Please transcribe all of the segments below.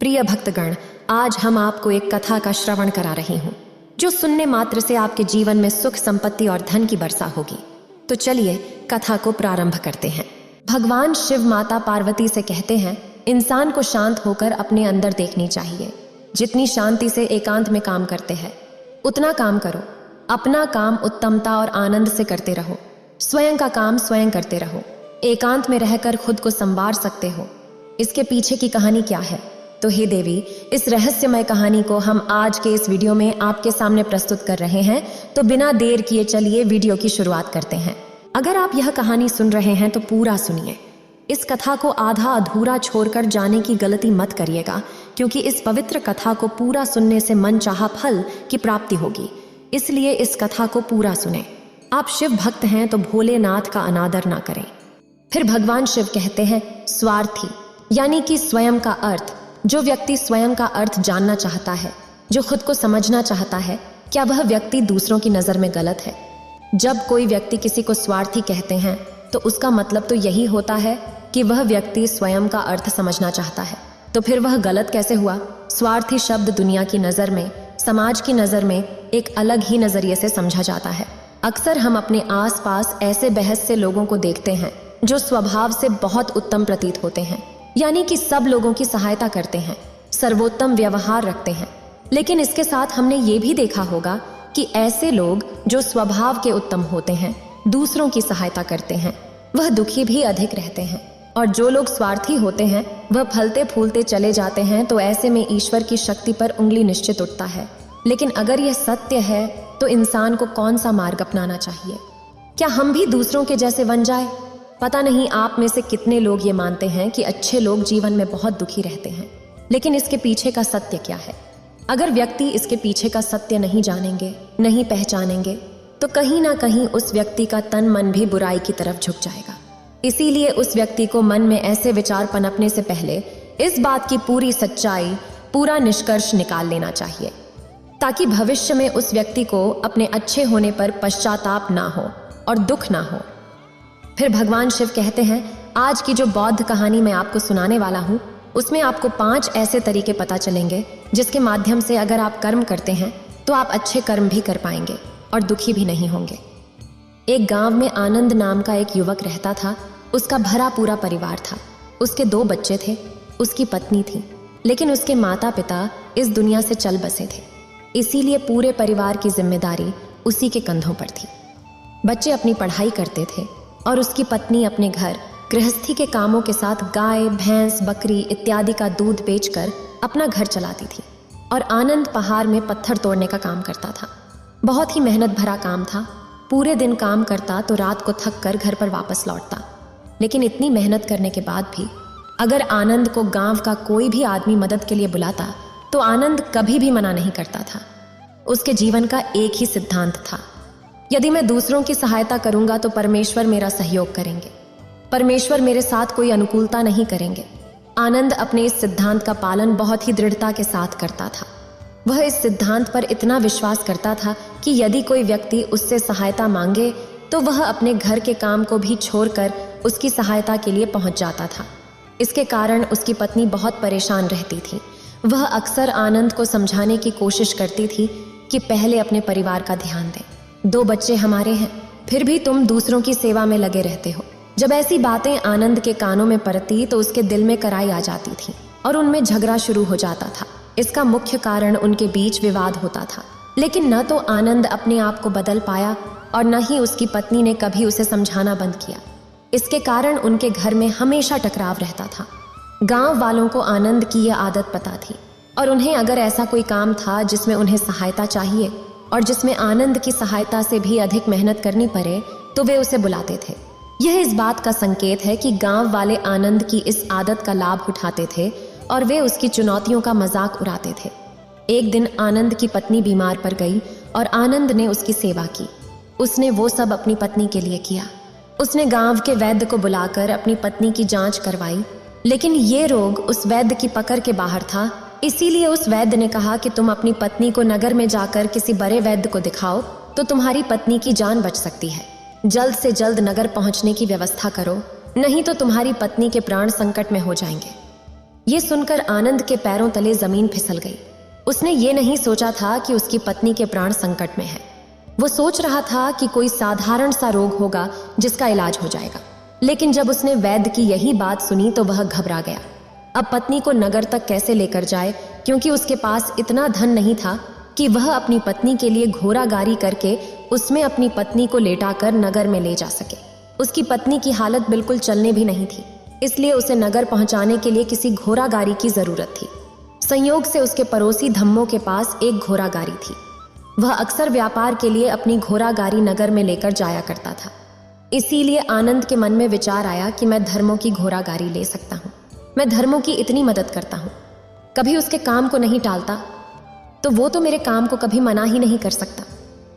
प्रिय भक्तगण, आज हम आपको एक कथा का श्रवण करा रही हूँ जो सुनने मात्र से आपके जीवन में सुख, संपत्ति और धन की वर्षा होगी। तो चलिए कथा को प्रारंभ करते हैं। भगवान शिव माता पार्वती से कहते हैं, इंसान को शांत होकर अपने अंदर देखनी चाहिए। जितनी शांति से एकांत में काम करते हैं उतना काम करो। अपना काम उत्तमता और आनंद से करते रहो। स्वयं का काम स्वयं करते रहो। एकांत में रहकर खुद को संवार सकते हो। इसके पीछे की कहानी क्या है? तो हे देवी, इस रहस्यमय कहानी को हम आज के इस वीडियो में आपके सामने प्रस्तुत कर रहे हैं। तो बिना देर किए चलिए वीडियो की शुरुआत करते हैं। अगर आप यह कहानी सुन रहे हैं तो पूरा सुनिए। इस कथा को आधा अधूरा छोड़कर जाने की गलती मत करिएगा, क्योंकि इस पवित्र कथा को पूरा सुनने से मन चाहा फल की प्राप्ति होगी। इसलिए इस कथा को पूरा सुने। आप शिव भक्त हैं तो भोलेनाथ का अनादर ना करें। फिर भगवान शिव कहते हैं, स्वार्थी यानी कि स्वयं का अर्थ। जो व्यक्ति स्वयं का अर्थ जानना चाहता है, जो खुद को समझना चाहता है, क्या वह व्यक्ति दूसरों की नज़र में गलत है? जब कोई व्यक्ति किसी को स्वार्थी कहते हैं तो उसका मतलब तो यही होता है कि वह व्यक्ति स्वयं का अर्थ समझना चाहता है। तो फिर वह गलत कैसे हुआ? स्वार्थी शब्द दुनिया की नज़र में, समाज की नज़र में एक अलग ही नज़रिए से समझा जाता है। अक्सर हम अपने आसपास ऐसे बहस से लोगों को देखते हैं जो स्वभाव से बहुत उत्तम प्रतीत होते हैं, यानी कि सब लोगों की सहायता करते हैं, सर्वोत्तम व्यवहार रखते हैं। लेकिन इसके साथ हमने ये भी देखा होगा कि ऐसे लोग जो स्वभाव के उत्तम होते हैं, दूसरों की सहायता करते हैं, वह दुखी भी अधिक रहते हैं। और जो लोग स्वार्थी होते हैं वह फलते फूलते चले जाते हैं। तो ऐसे में ईश्वर की शक्ति पर उंगली निश्चित उठता है। लेकिन अगर यह सत्य है तो इंसान को कौन सा मार्ग अपनाना चाहिए? क्या हम भी दूसरों के जैसे बन जाए? पता नहीं आप में से कितने लोग ये मानते हैं कि अच्छे लोग जीवन में बहुत दुखी रहते हैं, लेकिन इसके पीछे का सत्य क्या है? अगर व्यक्ति इसके पीछे का सत्य नहीं जानेंगे, नहीं पहचानेंगे, तो कहीं ना कहीं उस व्यक्ति का तन मन भी बुराई की तरफ झुक जाएगा। इसीलिए उस व्यक्ति को मन में ऐसे विचार पनपने से पहले इस बात की पूरी सच्चाई, पूरा निष्कर्ष निकाल लेना चाहिए, ताकि भविष्य में उस व्यक्ति को अपने अच्छे होने पर पश्चाताप ना हो और दुख ना हो। फिर भगवान शिव कहते हैं, आज की जो बौद्ध कहानी मैं आपको सुनाने वाला हूँ उसमें आपको 5 ऐसे तरीके पता चलेंगे जिसके माध्यम से अगर आप कर्म करते हैं तो आप अच्छे कर्म भी कर पाएंगे और दुखी भी नहीं होंगे। एक गांव में आनंद नाम का एक युवक रहता था। उसका भरा पूरा परिवार था। उसके 2 बच्चे थे, उसकी पत्नी थी, लेकिन उसके माता पिता इस दुनिया से चल बसे थे। इसीलिए पूरे परिवार की जिम्मेदारी उसी के कंधों पर थी। बच्चे अपनी पढ़ाई करते थे और उसकी पत्नी अपने घर गृहस्थी के कामों के साथ गाय, भैंस, बकरी इत्यादि का दूध बेचकर अपना घर चलाती थी। और आनंद पहाड़ में पत्थर तोड़ने का काम करता था। बहुत ही मेहनत भरा काम था। पूरे दिन काम करता तो रात को थक कर घर पर वापस लौटता। लेकिन इतनी मेहनत करने के बाद भी अगर आनंद को गांव का कोई भी आदमी मदद के लिए बुलाता तो आनंद कभी भी मना नहीं करता था। उसके जीवन का एक ही सिद्धांत था, यदि मैं दूसरों की सहायता करूंगा तो परमेश्वर मेरा सहयोग करेंगे, परमेश्वर मेरे साथ कोई अनुकूलता नहीं करेंगे। आनंद अपने इस सिद्धांत का पालन बहुत ही दृढ़ता के साथ करता था। वह इस सिद्धांत पर इतना विश्वास करता था कि यदि कोई व्यक्ति उससे सहायता मांगे तो वह अपने घर के काम को भी छोड़कर उसकी सहायता के लिए पहुंच जाता था। इसके कारण उसकी पत्नी बहुत परेशान रहती थी। वह अक्सर आनंद को समझाने की कोशिश करती थी कि पहले अपने परिवार का ध्यान दें। 2 बच्चे हमारे हैं, फिर भी तुम दूसरों की सेवा में लगे रहते हो। जब ऐसी बातें आनंद के कानों में पड़ती तो उसके दिल में कराई आ जाती थी और उनमें झगड़ा शुरू हो जाता था। इसका मुख्य कारण उनके बीच विवाद होता था। लेकिन न तो आनंद अपने आप को बदल पाया और न ही उसकी पत्नी ने कभी उसे समझाना बंद किया। इसके कारण उनके घर में हमेशा टकराव रहता था। गांव वालों को आनंद की यह आदत पता थी और उन्हें अगर ऐसा कोई काम था जिसमें उन्हें सहायता चाहिए और जिसमें आनंद की सहायता से भी अधिक मेहनत करनी पड़े तो वे उसे बुलाते थे। यह इस बात का संकेत है कि गांव वाले आनंद की इस आदत का लाभ उठाते थे और वे उसकी चुनौतियों का मजाक उड़ाते थे। एक दिन आनंद की पत्नी बीमार पड़ गई और आनंद ने उसकी सेवा की। उसने वो सब अपनी पत्नी के लिए किया। उसने गांव के वैद्य को बुलाकर अपनी पत्नी की जांच करवाई, लेकिन ये रोग उस वैद्य की पकड़ के बाहर था। इसीलिए उस वैद्य ने कहा कि तुम अपनी पत्नी को नगर में जाकर किसी बड़े वैद्य को दिखाओ तो तुम्हारी पत्नी की जान बच सकती है। जल्द से जल्द नगर पहुंचने की व्यवस्था करो, नहीं तो तुम्हारी पत्नी के प्राण संकट में हो जाएंगे। ये सुनकर आनंद के पैरों तले जमीन फिसल गई। उसने ये नहीं सोचा था कि उसकी पत्नी के प्राण संकट में है। वो सोच रहा था कि कोई साधारण सा रोग होगा जिसका इलाज हो जाएगा। लेकिन जब उसने वैद्य की यही बात सुनी तो वह घबरा गया। अब पत्नी को नगर तक कैसे लेकर जाए, क्योंकि उसके पास इतना धन नहीं था कि वह अपनी पत्नी के लिए घोड़ा गाड़ी करके उसमें अपनी पत्नी को लेटाकर नगर में ले जा सके। उसकी पत्नी की हालत बिल्कुल चलने भी नहीं थी, इसलिए उसे नगर पहुंचाने के लिए किसी घोड़ा गाड़ी की जरूरत थी। संयोग से उसके पड़ोसी धम्मों के पास एक घोड़ा गाड़ी थी। वह अक्सर व्यापार के लिए अपनी घोड़ा गाड़ी नगर में लेकर जाया करता था। इसीलिए आनंद के मन में विचार आया कि मैं धर्मों की घोड़ा गाड़ी ले सकता हूँ। मैं धर्मों की इतनी मदद करता हूँ, कभी उसके काम को नहीं टालता, तो वो तो मेरे काम को कभी मना ही नहीं कर सकता।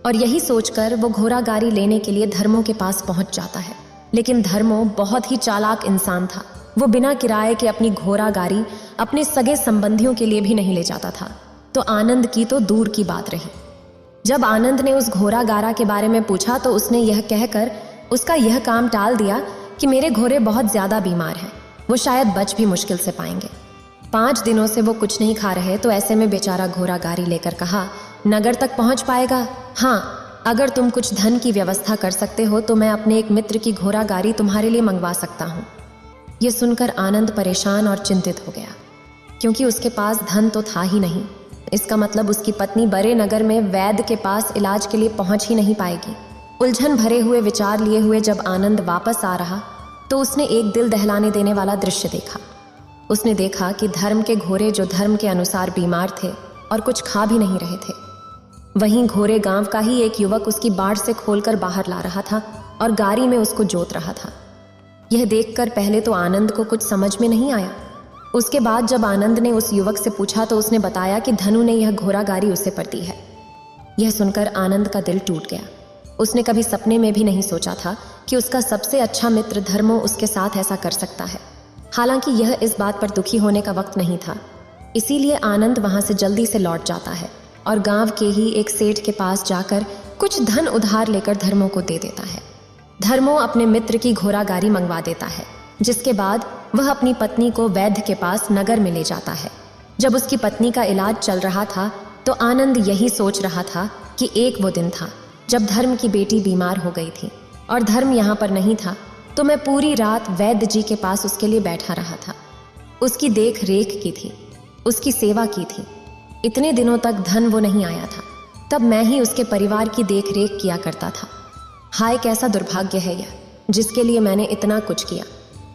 और यही सोचकर वो घोड़ा गाड़ी लेने के लिए धर्मों के पास पहुंच जाता है। लेकिन धर्मो बहुत ही चालाक इंसान था। वो बिना किराए के अपनी घोड़ा गाड़ी अपने सगे संबंधियों के लिए भी नहीं ले जाता था, तो आनंद की तो दूर की बात रही। जब आनंद ने उस घोड़ा गाड़ा के बारे में पूछा तो उसने यह कहकर उसका यह काम टाल दिया कि मेरे घोड़े बहुत ज्यादा बीमार हैं, वो शायद बच भी मुश्किल से पाएंगे। 5 दिनों से वो कुछ नहीं खा रहे, तो ऐसे में बेचारा घोड़ा गाड़ी लेकर कहा, नगर तक पहुंच पाएगा? हाँ, अगर तुम कुछ धन की व्यवस्था कर सकते हो तो मैं अपने एक मित्र की घोड़ा गाड़ी तुम्हारे लिए मंगवा सकता हूँ। ये सुनकर आनंद परेशान और चिंतित हो गया, क्योंकि उसके पास धन तो था ही नहीं। इसका मतलब उसकी पत्नी बड़े नगर में वैद्य के पास इलाज के लिए पहुंच ही नहीं पाएगी। उलझन भरे हुए विचार लिए हुए जब आनंद वापस आ रहा तो उसने एक दिल दहलाने देने वाला दृश्य देखा। उसने देखा कि धर्म के घोड़े जो धर्म के अनुसार बीमार थे और कुछ खा भी नहीं रहे थे, वहीं घोड़े गांव का ही एक युवक उसकी बाड़ से खोलकर बाहर ला रहा था और गाड़ी में उसको जोत रहा था। यह देखकर पहले तो आनंद को कुछ समझ में नहीं आया। उसके बाद जब आनंद ने उस युवक से पूछा तो उसने बताया कि धनु ने यह घोड़ा गाड़ी उसे पर दी है। यह सुनकर आनंद का दिल टूट गया। उसने कभी सपने में भी नहीं सोचा था कि उसका सबसे अच्छा मित्र धर्मो उसके साथ ऐसा कर सकता है। हालांकि यह इस बात पर दुखी होने का वक्त नहीं था, इसीलिए आनंद वहां से जल्दी से लौट जाता है और गांव के ही एक सेठ के पास जाकर कुछ धन उधार लेकर धर्मो को दे देता है। धर्मो अपने मित्र की घोड़ा गाड़ी मंगवा देता है, जिसके बाद वह अपनी पत्नी को वैद्य के पास नगर में ले जाता है। जब उसकी पत्नी का इलाज चल रहा था तो आनंद यही सोच रहा था कि एक वो दिन था जब धर्म की बेटी बीमार हो गई थी और धर्म यहाँ पर नहीं था, तो मैं पूरी रात वैद्य जी के पास उसके लिए बैठा रहा था। उसकी देख रेख की थी, उसकी सेवा की थी। इतने दिनों तक धन वो नहीं आया था, तब मैं ही उसके परिवार की देख रेख किया करता था। हाय कैसा दुर्भाग्य है यह, जिसके लिए मैंने इतना कुछ किया।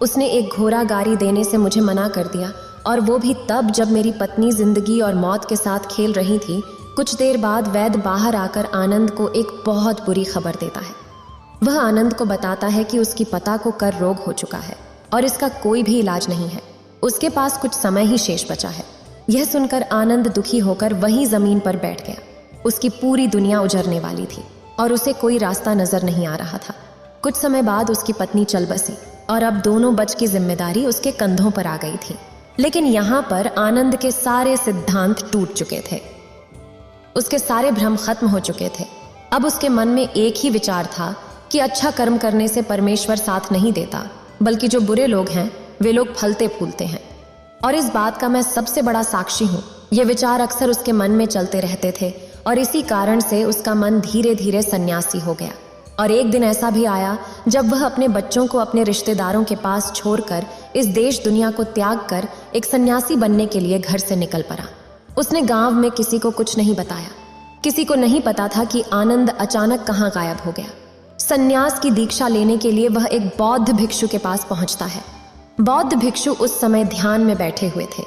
उसने एक घोड़ा गाड़ी देने से मुझे मना कर दिया, और वो भी तब जब मेरी पत्नी जिंदगी और मौत के साथ खेल रही थी। कुछ देर बाद वैद्य बाहर आकर आनंद को एक बहुत बुरी खबर देता है। वह आनंद को बताता है कि उसकी पता को कर रोग हो चुका है और इसका कोई भी इलाज नहीं है। उसके पास कुछ समय ही शेष बचा है। यह सुनकर आनंद दुखी होकर वहीं जमीन पर बैठ गया। उसकी पूरी दुनिया उजरने वाली थी और उसे कोई रास्ता नजर नहीं आ रहा था। कुछ समय बाद उसकी पत्नी चल बसी और अब दोनों बच की जिम्मेदारी उसके कंधों पर आ गई थी। लेकिन यहाँ पर आनंद के सारे सिद्धांत टूट चुके थे, उसके सारे भ्रम खत्म हो चुके थे। अब उसके मन में एक ही विचार था कि अच्छा कर्म करने से परमेश्वर साथ नहीं देता, बल्कि जो बुरे लोग हैं वे लोग फलते फूलते हैं। और इस बात का मैं सबसे बड़ा साक्षी हूँ। ये विचार अक्सर उसके मन में चलते रहते थे और इसी कारण से उसका मन धीरे धीरे सन्यासी हो गया। और एक दिन ऐसा भी आया जब वह अपने बच्चों को अपने रिश्तेदारों के पास छोड़कर इस देश दुनिया को त्याग कर एक सन्यासी बनने के लिए घर से निकल पड़ा। उसने गांव में किसी को कुछ नहीं बताया। किसी को नहीं पता था कि आनंद अचानक कहाँ गायब हो गया। सन्यास की दीक्षा लेने के लिए वह एक बौद्ध भिक्षु के पास पहुंचता है। बौद्ध भिक्षु उस समय ध्यान में बैठे हुए थे।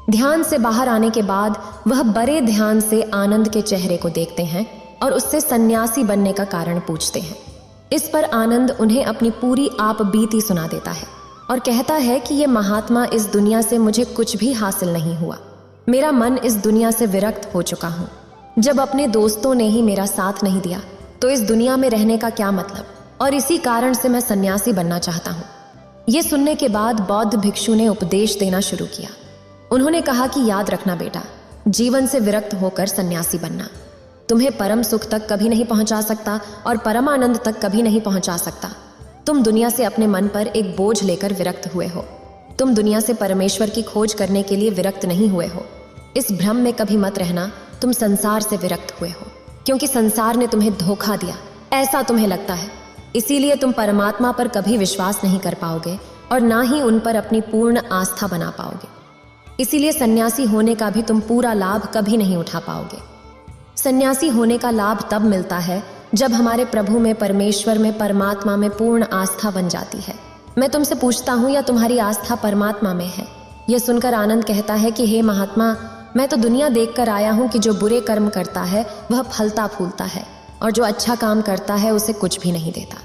ध्यान से बाहर आने के बाद वह बड़े ध्यान से आनंद के चेहरे को देखते हैं और उससे सन्यासी बनने का कारण पूछते हैं। इस पर आनंद उन्हें अपनी पूरी आप बीती सुना देता है और कहता है कि ये महात्मा, इस दुनिया से मुझे कुछ भी हासिल नहीं हुआ। मेरा मन इस दुनिया से विरक्त हो चुका हूँ। जब अपने दोस्तों ने ही मेरा साथ नहीं दिया तो इस दुनिया में रहने का क्या मतलब, और इसी कारण से मैं सन्यासी बनना चाहता हूँ। ये सुनने के बाद बौद्ध भिक्षु ने उपदेश देना शुरू किया। उन्होंने कहा कि याद रखना बेटा, जीवन से विरक्त होकर सन्यासी बनना तुम्हें परम सुख तक कभी नहीं पहुंचा सकता और परम आनंद तक कभी नहीं पहुंचा सकता। तुम दुनिया से अपने मन पर एक बोझ लेकर विरक्त हुए हो। तुम दुनिया से परमेश्वर की खोज करने के लिए विरक्त नहीं हुए हो। इस भ्रम में कभी मत रहना तुम संसार से विरक्त हुए हो, क्योंकि संसार ने तुम्हें धोखा दिया, ऐसा तुम्हें लगता है। इसीलिए तुम परमात्मा पर कभी विश्वास नहीं कर पाओगे और ना ही उन पर अपनी पूर्ण आस्था बना पाओगे। इसीलिए सन्यासी होने का भी तुम पूरा लाभ कभी नहीं उठा पाओगे। सन्यासी होने का लाभ तब मिलता है जब हमारे प्रभु में, परमेश्वर में, परमात्मा में पूर्ण आस्था बन जाती है। मैं तुमसे पूछता हूँ, या तुम्हारी आस्था परमात्मा में है? यह सुनकर आनंद कहता है कि हे महात्मा, मैं तो दुनिया देखकर आया हूँ कि जो बुरे कर्म करता है वह फलता फूलता है, और जो अच्छा काम करता है उसे कुछ भी नहीं देता।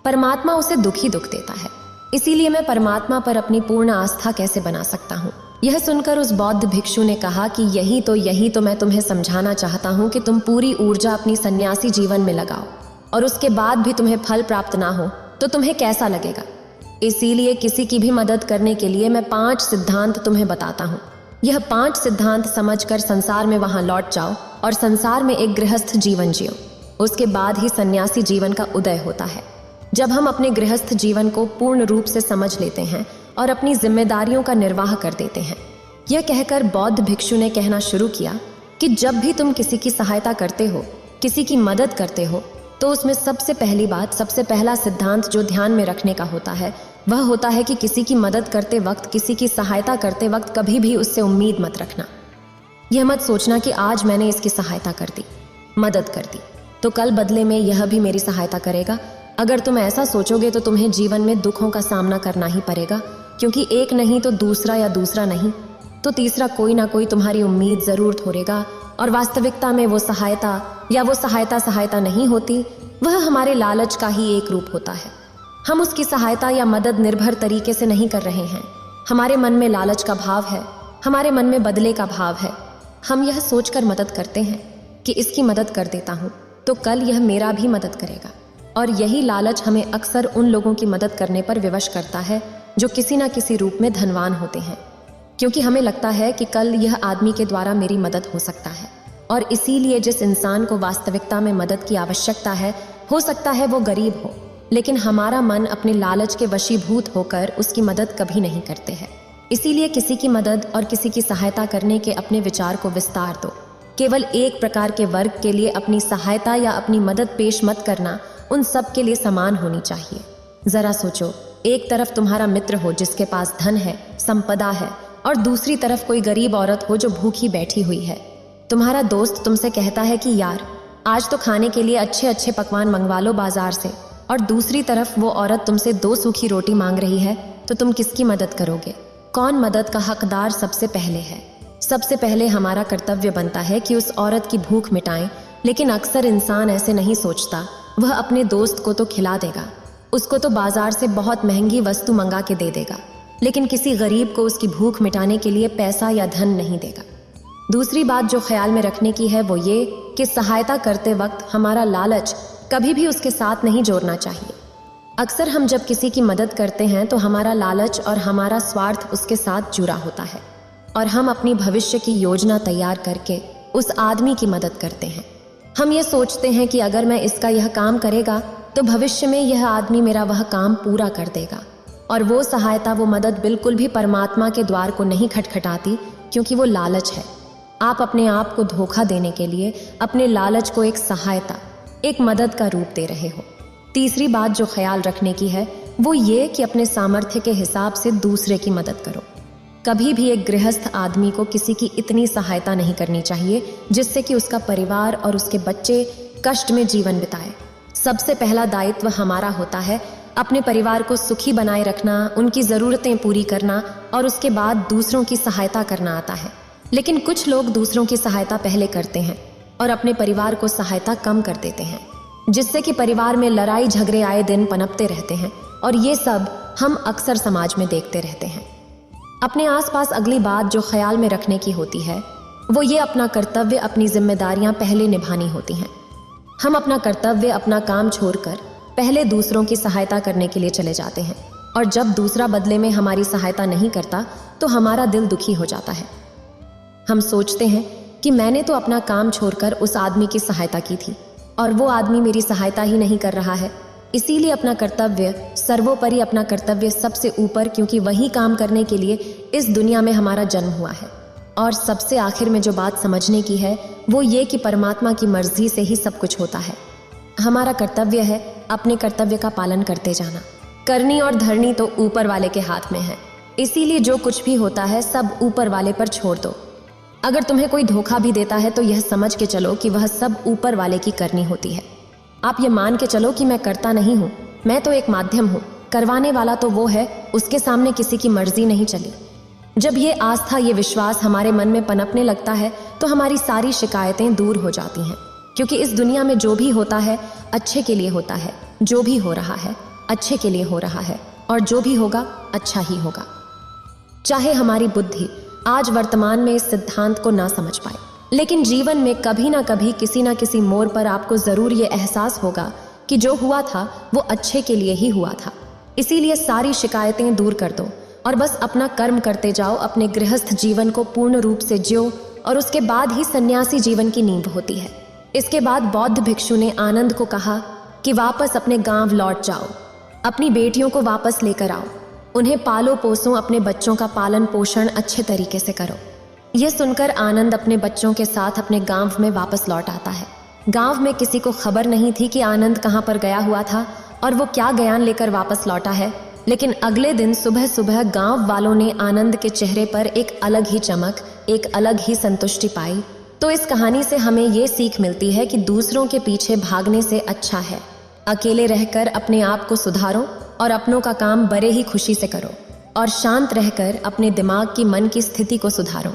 परमात्मा उसे दुख ही दुख देता है। इसीलिए मैं परमात्मा पर अपनी पूर्ण आस्था कैसे बना सकता हूँ? यह सुनकर उस बौद्ध भिक्षु ने कहा कि यही तो मैं तुम्हें समझाना चाहता हूँ कि तुम पूरी ऊर्जा अपनी सन्यासी जीवन में लगाओ और उसके बाद भी तुम्हें फल प्राप्त ना हो तो तुम्हें कैसा लगेगा। इसीलिए किसी की भी मदद करने के लिए मैं 5 सिद्धांत तुम्हें बताता हूँ। यह 5 सिद्धांत समझकर संसार में वहां लौट जाओ और संसार में एक गृहस्थ जीवन जियो। उसके बाद ही सन्यासी जीवन का उदय होता है। जब हम अपने गृहस्थ जीवन को पूर्ण रूप से समझ लेते हैं और अपनी जिम्मेदारियों का निर्वाह कर देते हैं। यह कहकर बौद्ध भिक्षु ने कहना शुरू किया कि जब भी तुम किसी की सहायता करते हो, किसी की मदद करते हो, तो उसमें सबसे पहली बात, सबसे पहला सिद्धांत जो ध्यान में रखने का होता है वह होता है कि किसी की मदद करते वक्त, किसी की सहायता करते वक्त कभी भी उससे उम्मीद मत रखना। यह मत सोचना कि आज मैंने इसकी सहायता कर दी, मदद कर दी, तो कल बदले में यह भी मेरी सहायता करेगा। अगर तुम ऐसा सोचोगे तो तुम्हें जीवन में दुखों का सामना करना ही पड़ेगा, क्योंकि एक नहीं तो दूसरा, या दूसरा नहीं तो तीसरा कोई ना कोई तुम्हारी उम्मीद जरूर तोड़ेगा। और वास्तविकता में वो सहायता या वो सहायता नहीं होती, वह हमारे लालच का ही एक रूप होता है। हम उसकी सहायता या मदद निर्भर तरीके से नहीं कर रहे हैं। हमारे मन में लालच का भाव है, हमारे मन में बदले का भाव है। हम यह सोचकर मदद करते हैं कि इसकी मदद कर देता हूँ तो कल यह मेरा भी मदद करेगा। और यही लालच हमें अक्सर उन लोगों की मदद करने पर विवश करता है जो किसी न किसी रूप में धनवान होते हैं, क्योंकि हमें लगता है कि कल यह आदमी के द्वारा मेरी मदद हो सकता है। और इसीलिए जिस इंसान को वास्तविकता में मदद की आवश्यकता है, हो सकता है वो गरीब हो, लेकिन हमारा मन अपने लालच के वशीभूत होकर उसकी मदद कभी नहीं करते हैं। इसीलिए किसी की मदद और किसी की सहायता करने के अपने विचार को विस्तार दो। केवल एक प्रकार के वर्ग के लिए अपनी सहायता या अपनी मदद पेश मत करना, उन सब के लिए समान होनी चाहिए। जरा सोचो, एक तरफ तुम्हारा मित्र हो जिसके पास धन है, संपदा है, और दूसरी तरफ कोई गरीब औरत हो जो भूखी बैठी हुई है। तुम्हारा दोस्त तुमसे कहता है कि यार, आज तो खाने के लिए अच्छे अच्छे पकवान मंगवा लो बाजार से, और दूसरी तरफ वो औरत तुमसे 2 सूखी रोटी मांग रही है, तो तुम किसकी मदद करोगे? कौन मदद का हकदार सबसे पहले है? सबसे पहले हमारा कर्तव्य बनता है कि उस औरत की भूख मिटाएं, लेकिन अक्सर इंसान ऐसे नहीं सोचता। वह अपने दोस्त को तो खिला देगा, उसको तो बाजार से बहुत महंगी वस्तु मंगा के दे देगा, लेकिन किसी गरीब को उसकी भूख मिटाने के लिए पैसा या धन नहीं देगा। दूसरी बात जो ख्याल में रखने की है वो ये कि सहायता करते वक्त हमारा लालच कभी भी उसके साथ नहीं जोड़ना चाहिए। अक्सर हम जब किसी की मदद करते हैं तो हमारा लालच और हमारा स्वार्थ उसके साथ जुड़ा होता है, और हम अपनी भविष्य की योजना तैयार करके उस आदमी की मदद करते हैं। हम ये सोचते हैं कि अगर मैं इसका यह काम करेगा तो भविष्य में यह आदमी मेरा वह काम पूरा कर देगा। और वो सहायता, वो मदद बिल्कुल भी परमात्मा के द्वार को नहीं खटखटाती, क्योंकि वो लालच है। आप अपने आप को धोखा देने के लिए अपने लालच को एक सहायता, एक मदद का रूप दे रहे हो। तीसरी बात जो ख्याल रखने की है वो ये कि अपने सामर्थ्य के हिसाब से दूसरे की मदद करो। कभी भी एक गृहस्थ आदमी को किसी की इतनी सहायता नहीं करनी चाहिए जिससे कि उसका परिवार और उसके बच्चे कष्ट में जीवन बिताए। सबसे पहला दायित्व हमारा होता है अपने परिवार को सुखी बनाए रखना, उनकी ज़रूरतें पूरी करना, और उसके बाद दूसरों की सहायता करना आता है। लेकिन कुछ लोग दूसरों की सहायता पहले करते हैं और अपने परिवार को सहायता कम कर देते हैं, जिससे कि परिवार में लड़ाई झगड़े आए दिन पनपते रहते हैं। और ये सब हम अक्सर समाज में देखते रहते हैं। अपने आसपास अगली बात जो ख्याल में रखने की होती है वो ये अपना कर्तव्य, अपनी जिम्मेदारियां पहले निभानी होती हैं। हम अपना कर्तव्य, अपना काम छोड़कर पहले दूसरों की सहायता करने के लिए चले जाते हैं, और जब दूसरा बदले में हमारी सहायता नहीं करता तो हमारा दिल दुखी हो जाता है। हम सोचते हैं कि मैंने तो अपना काम छोड़कर उस आदमी की सहायता की थी और वो आदमी मेरी सहायता ही नहीं कर रहा है। इसीलिए अपना कर्तव्य सर्वोपरि, अपना कर्तव्य सबसे ऊपर, क्योंकि वही काम करने के लिए इस दुनिया में हमारा जन्म हुआ है। और सबसे आखिर में जो बात समझने की है वो ये कि परमात्मा की मर्जी से ही सब कुछ होता है। हमारा कर्तव्य है अपने कर्तव्य का पालन करते जाना। करनी और धरनी तो ऊपर वाले के हाथ में है, इसीलिए जो कुछ भी होता है सब ऊपर वाले पर छोड़ दो। अगर तुम्हें कोई धोखा भी देता है तो यह समझ के चलो कि वह सब ऊपर वाले की करनी होती है। आप ये मान के चलो कि मैं करता नहीं हूँ, मैं तो एक माध्यम हूँ, करवाने वाला तो वो है, उसके सामने किसी की मर्जी नहीं चली। जब ये आस्था, ये विश्वास हमारे मन में पनपने लगता है तो हमारी सारी शिकायतें दूर हो जाती हैं, क्योंकि इस दुनिया में जो भी होता है अच्छे के लिए होता है, जो भी हो रहा है अच्छे के लिए हो रहा है, और जो भी होगा अच्छा ही होगा। चाहे हमारी बुद्धि आज वर्तमान में इस सिद्धांत को ना समझ पाए, लेकिन जीवन में कभी ना कभी किसी ना किसी मोड़ पर आपको जरूर ये एहसास होगा कि जो हुआ था वो अच्छे के लिए ही हुआ था। इसीलिए सारी शिकायतें दूर कर दो और बस अपना कर्म करते जाओ, अपने गृहस्थ जीवन को पूर्ण रूप से जियो, और उसके बाद ही सन्यासी जीवन की नींव होती है। इसके बाद बौद्ध भिक्षु ने आनंद को कहा कि वापस अपने गांव लौट जाओ, अपनी बेटियों को वापस लेकर आओ, उन्हें पालो पोसो, अपने बच्चों का पालन पोषण अच्छे तरीके से करो। यह सुनकर आनंद अपने बच्चों के साथ अपने गांव में वापस लौट आता है। गांव में किसी को खबर नहीं थी कि आनंद कहाँ पर गया हुआ था और वो क्या ज्ञान लेकर वापस लौटा है, लेकिन अगले दिन सुबह सुबह गांव वालों ने आनंद के चेहरे पर एक अलग ही चमक, एक अलग ही संतुष्टि पाई। तो इस कहानी से हमें ये सीख मिलती है कि दूसरों के पीछे भागने से अच्छा है अकेले रहकर अपने आप को सुधारो और अपनों का काम बड़े ही खुशी से करो, और शांत रहकर अपने दिमाग की, मन की स्थिति को सुधारो।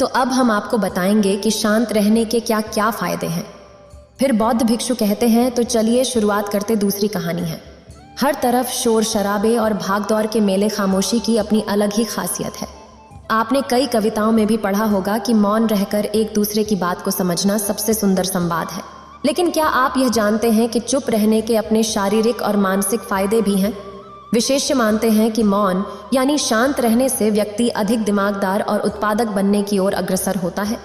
तो अब हम आपको बताएंगे कि शांत रहने के क्या क्या फायदे हैं। फिर बौद्ध भिक्षु कहते हैं, तो चलिए शुरुआत करते दूसरी कहानी है। हर तरफ शोर शराबे और भागदौड़ के मेले, खामोशी की अपनी अलग ही खासियत है। आपने कई कविताओं में भी पढ़ा होगा कि मौन रहकर एक दूसरे की बात को समझना सबसे सुंदर संवाद है। लेकिन क्या आप यह जानते हैं कि चुप रहने के अपने शारीरिक और मानसिक फायदे भी हैं? विशेषज्ञ मानते हैं कि मौन यानी शांत रहने से व्यक्ति अधिक दिमागदार और उत्पादक बनने की ओर अग्रसर होता है।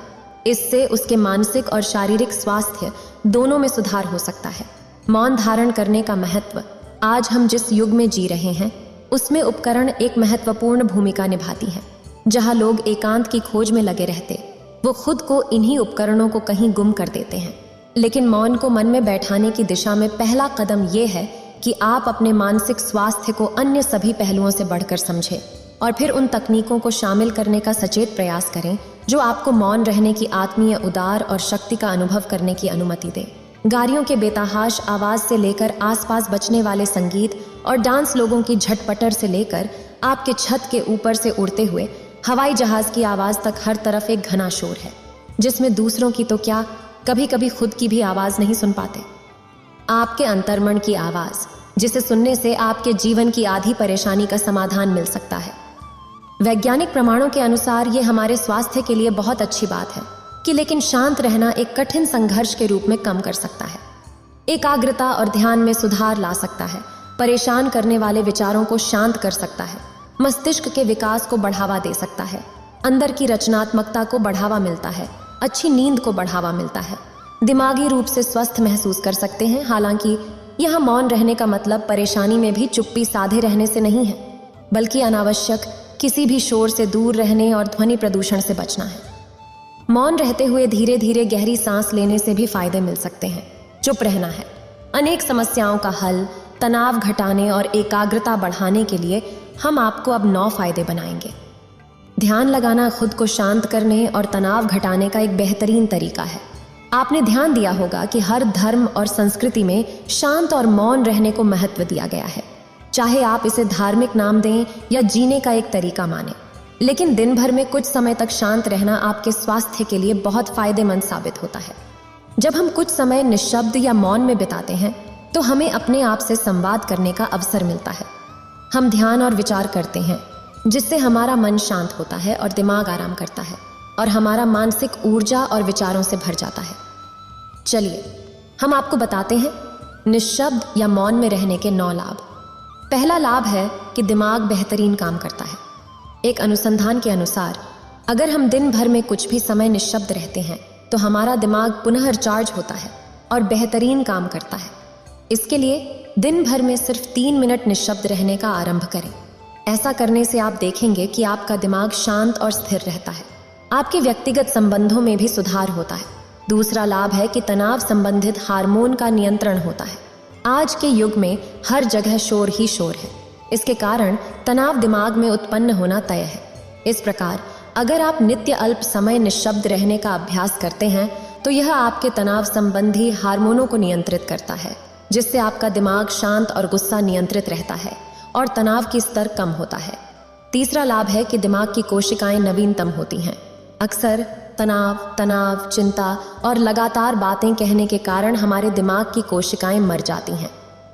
इससे उसके मानसिक और शारीरिक स्वास्थ्य दोनों में सुधार हो सकता है। मौन धारण करने का महत्व, आज हम जिस युग में जी रहे हैं उसमें उपकरण एक महत्वपूर्ण भूमिका निभाती है। जहां लोग एकांत की खोज में लगे रहते, वो खुद को इन्हीं उपकरणों को कहीं गुम कर देते हैं। लेकिन मौन को मन में बैठाने की दिशा में पहला कदम ये है कि आप अपने मानसिक स्वास्थ्य को अन्य सभी पहलुओं से बढ़कर समझें और फिर उन तकनीकों को शामिल करने का सचेत प्रयास करें जो आपको मौन रहने की आत्मीय, उदार और शक्ति का अनुभव करने की अनुमति दे। गाड़ियों के बेतहाश आवाज से लेकर आसपास बजने वाले संगीत और डांस, लोगों की झटपटर से लेकर आपके छत के ऊपर से उड़ते हुए हवाई जहाज की आवाज तक, हर तरफ एक घना शोर है जिसमें दूसरों की तो क्या, कभी कभी खुद की भी आवाज नहीं सुन पाते। आपके अंतर्मन की आवाज, जिसे सुनने से आपके जीवन की आधी परेशानी का समाधान मिल सकता है। वैज्ञानिक प्रमाणों के अनुसार ये हमारे स्वास्थ्य के लिए बहुत अच्छी बात है कि लेकिन शांत रहना एक कठिन संघर्ष के रूप में कम कर सकता है। एकाग्रता और ध्यान में सुधार ला सकता है, परेशान करने वाले विचारों को शांत कर सकता है, मस्तिष्क के विकास को बढ़ावा दे सकता है, अंदर की रचनात्मकता को बढ़ावा मिलता है, अच्छी नींद को बढ़ावा मिलता है, दिमागी रूप से स्वस्थ महसूस कर सकते हैं। हालांकि यहाँ मौन रहने का मतलब परेशानी में भी चुप्पी साधे रहने से नहीं है, बल्कि अनावश्यक किसी भी शोर से दूर रहने और ध्वनि प्रदूषण से बचना है। मौन रहते हुए धीरे धीरे गहरी सांस लेने से भी फायदे मिल सकते हैं। चुप रहना है अनेक समस्याओं का हल, तनाव घटाने और एकाग्रता बढ़ाने के लिए हम आपको अब 9 फायदे बनाएंगे। ध्यान लगाना खुद को शांत करने और तनाव घटाने का एक बेहतरीन तरीका है। आपने ध्यान दिया होगा कि हर धर्म और संस्कृति में शांत और मौन रहने को महत्व दिया गया है, चाहे आप इसे धार्मिक नाम दें या जीने का एक तरीका माने। लेकिन दिन भर में कुछ समय तक शांत रहना आपके स्वास्थ्य के लिए बहुत फायदेमंद साबित होता है। जब हम कुछ समय निःशब्द या मौन में बिताते हैं तो हमें अपने आप से संवाद करने का अवसर मिलता है। हम ध्यान और विचार करते हैं जिससे हमारा मन शांत होता है और दिमाग आराम करता है और हमारा मानसिक ऊर्जा और विचारों से भर जाता है। चलिए हम आपको बताते हैं निःशब्द या मौन में रहने के 9 लाभ। पहला लाभ है कि दिमाग बेहतरीन काम करता है। एक अनुसंधान के अनुसार अगर हम दिन भर में कुछ भी समय निःशब्द रहते हैं तो हमारा दिमाग पुनः रिचार्ज होता है और बेहतरीन काम करता है। इसके लिए दिन भर में सिर्फ 3 मिनट निःशब्द रहने का आरंभ करें। ऐसा करने से आप देखेंगे कि आपका दिमाग शांत और स्थिर रहता है। आपके व्यक्तिगत संबंधों में भी सुधार होता है। दूसरा लाभ है कि तनाव संबंधित हार्मोन का नियंत्रण होता है। आज के युग में हर जगह शोर ही शोर है। इसके कारण तनाव दिमाग में उत्पन्न होना तय है। इस प्रकार अगर आप नित्य अल्प समय निःशब्द रहने का अभ्यास करते हैं तो यह आपके तनाव संबंधी हार्मोनों को नियंत्रित करता है, जिससे आपका दिमाग शांत और गुस्सा नियंत्रित रहता है और तनाव की स्तर कम होता है। तीसरा लाभ है कि दिमाग की कोशिकाएं नवीनतम होती हैं। अक्सर तनाव, चिंता और लगातार बातें कहने के कारण हमारे दिमाग की कोशिकाएं मर जाती हैं।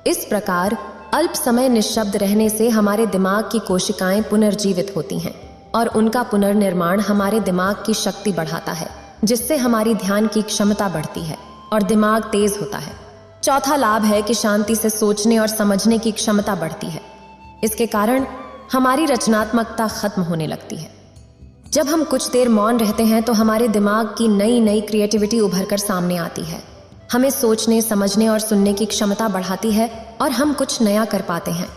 इस प्रकार अल्प समय निःशब्द रहने से हमारे दिमाग की कोशिकाएं पुनर्जीवित होती हैं और उनका पुनर्निर्माण हमारे दिमाग की शक्ति बढ़ाता है, जिससे हमारी ध्यान की क्षमता बढ़ती है और दिमाग तेज होता है। चौथा लाभ है कि शांति से सोचने और समझने की क्षमता बढ़ती है। इसके कारण हमारी रचनात्मकता खत्म होने लगती है। जब हम कुछ देर मौन रहते हैं तो हमारे दिमाग की नई क्रिएटिविटी उभर कर सामने आती है। हमें सोचने, समझने और सुनने की क्षमता बढ़ाती है और हम कुछ नया कर पाते हैं।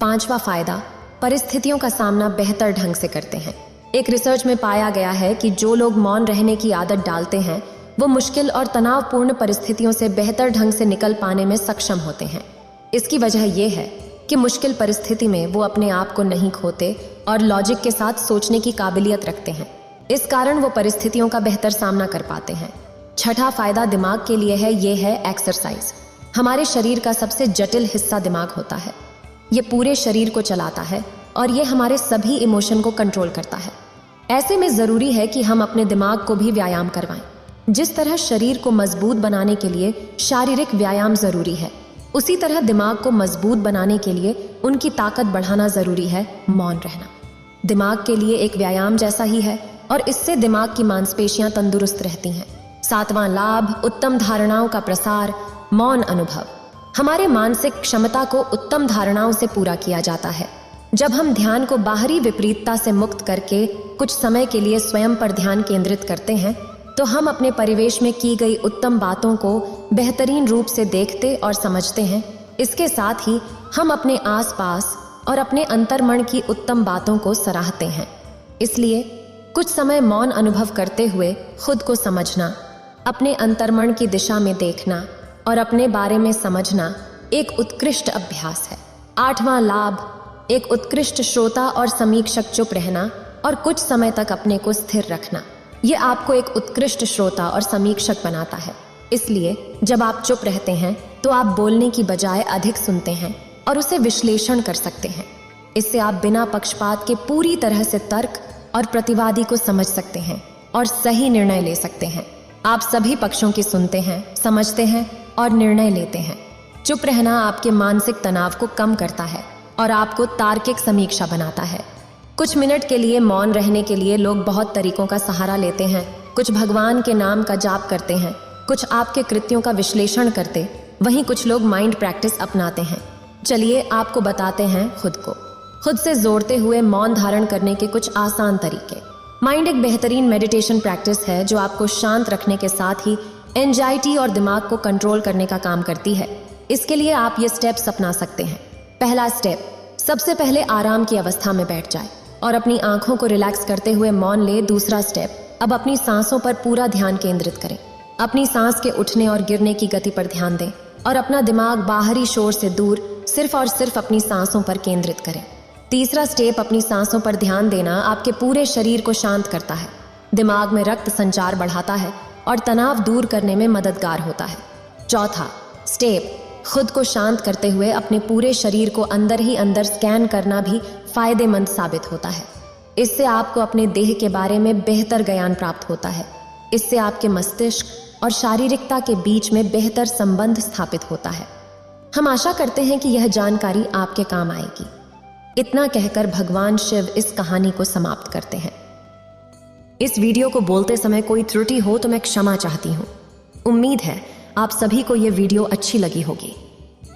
पांचवा फायदा, परिस्थितियों का सामना बेहतर ढंग से करते हैं। एक रिसर्च में पाया गया है कि जो लोग मौन रहने की आदत डालते हैं वो मुश्किल और तनावपूर्ण परिस्थितियों से बेहतर ढंग से निकल पाने में सक्षम होते हैं। इसकी वजह यह है कि मुश्किल परिस्थिति में वो अपने आप को नहीं खोते और लॉजिक के साथ सोचने की काबिलियत रखते हैं। इस कारण वो परिस्थितियों का बेहतर सामना कर पाते हैं। छठा फायदा दिमाग के लिए है, ये है एक्सरसाइज। हमारे शरीर का सबसे जटिल हिस्सा दिमाग होता है। ये पूरे शरीर को चलाता है और ये हमारे सभी इमोशन को कंट्रोल करता है। ऐसे में जरूरी है कि हम अपने दिमाग को भी व्यायाम करवाएं। जिस तरह शरीर को मजबूत बनाने के लिए शारीरिक व्यायाम जरूरी है, उसी तरह दिमाग को मजबूत बनाने के लिए उनकी ताकत बढ़ाना जरूरी है। मौन रहना दिमाग के लिए एक व्यायाम जैसा ही है और इससे दिमाग की मांसपेशियां तंदुरुस्त रहती हैं। सातवां लाभ, उत्तम धारणाओं का प्रसार। मौन अनुभव हमारे मानसिक क्षमता को उत्तम धारणाओं से पूरा किया जाता है। जब हम ध्यान को बाहरी विपरीतता से मुक्त करके कुछ समय के लिए स्वयं पर ध्यान केंद्रित करते हैं तो हम अपने परिवेश में की गई उत्तम बातों को बेहतरीन रूप से देखते और समझते हैं। इसके साथ ही हम अपने आसपास और अपने अंतर्मन की उत्तम बातों को सराहते हैं। इसलिए कुछ समय मौन अनुभव करते हुए खुद को समझना, अपने अंतर्मन की दिशा में देखना और अपने बारे में समझना एक उत्कृष्ट अभ्यास है। आठवां लाभ, एक उत्कृष्ट श्रोता और समीक्षक। चुप रहना और कुछ समय तक अपने को स्थिर रखना, ये आपको एक उत्कृष्ट श्रोता और समीक्षक बनाता है। इसलिए जब आप चुप रहते हैं तो आप बोलने की बजाय अधिक सुनते हैं और उसे विश्लेषण कर सकते हैं। इससे आप बिना पक्षपात के पूरी तरह से तर्क और प्रतिवादी को समझ सकते हैं और सही निर्णय ले सकते हैं। आप सभी पक्षों की सुनते हैं, समझते हैं और निर्णय लेते हैं। चुप रहना आपके मानसिक तनाव को कम करता है और आपको तार्किक समीक्षा बनाता है। कुछ मिनट के लिए मौन रहने के लिए लोग बहुत तरीकों का सहारा लेते हैं। कुछ भगवान के नाम का जाप करते हैं, कुछ आपके कृत्यों का विश्लेषण करते, वहीं कुछ लोग माइंड प्रैक्टिस अपनाते हैं। चलिए आपको बताते हैं खुद से जोड़ते हुए मौन धारण करने के कुछ आसान तरीके। माइंड एक बेहतरीन मेडिटेशन प्रैक्टिस है जो आपको शांत रखने के साथ ही एंजाइटी और दिमाग को कंट्रोल करने का काम करती है। इसके लिए आप ये स्टेप्स अपना सकते हैं। पहला स्टेप, सबसे पहले आराम की अवस्था में बैठ जाए और अपनी आंखों को रिलैक्स करते हुए मौन ले। दूसरा स्टेप, अब अपनी सांसों पर पूरा ध्यान केंद्रित करें। अपनी सांस के उठने और गिरने की गति पर ध्यान दें और अपना दिमाग बाहरी शोर से दूर सिर्फ और सिर्फ अपनी सांसों पर केंद्रित करें। तीसरा स्टेप, अपनी सांसों पर ध्यान देना आपके पूरे शरीर को शांत करता है, दिमाग में रक्त संचार बढ़ाता है और तनाव दूर करने में मददगार होता है। चौथा स्टेप, खुद को शांत करते हुए अपने पूरे शरीर को अंदर ही अंदर स्कैन करना भी फायदेमंद साबित होता है। इससे आपको अपने देह के बारे में बेहतर ज्ञान प्राप्त होता है। इससे आपके मस्तिष्क और शारीरिकता के बीच में बेहतर संबंध स्थापित होता है। हम आशा करते हैं कि यह जानकारी आपके काम आएगी। इतना कहकर भगवान शिव इस कहानी को समाप्त करते हैं। इस वीडियो को बोलते समय कोई त्रुटि हो तो मैं क्षमा चाहती हूँ। उम्मीद है आप सभी को यह वीडियो अच्छी लगी होगी।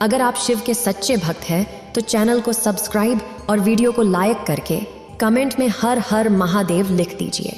अगर आप शिव के सच्चे भक्त हैं तो चैनल को सब्सक्राइब और वीडियो को लाइक करके कमेंट में हर हर महादेव लिख दीजिए।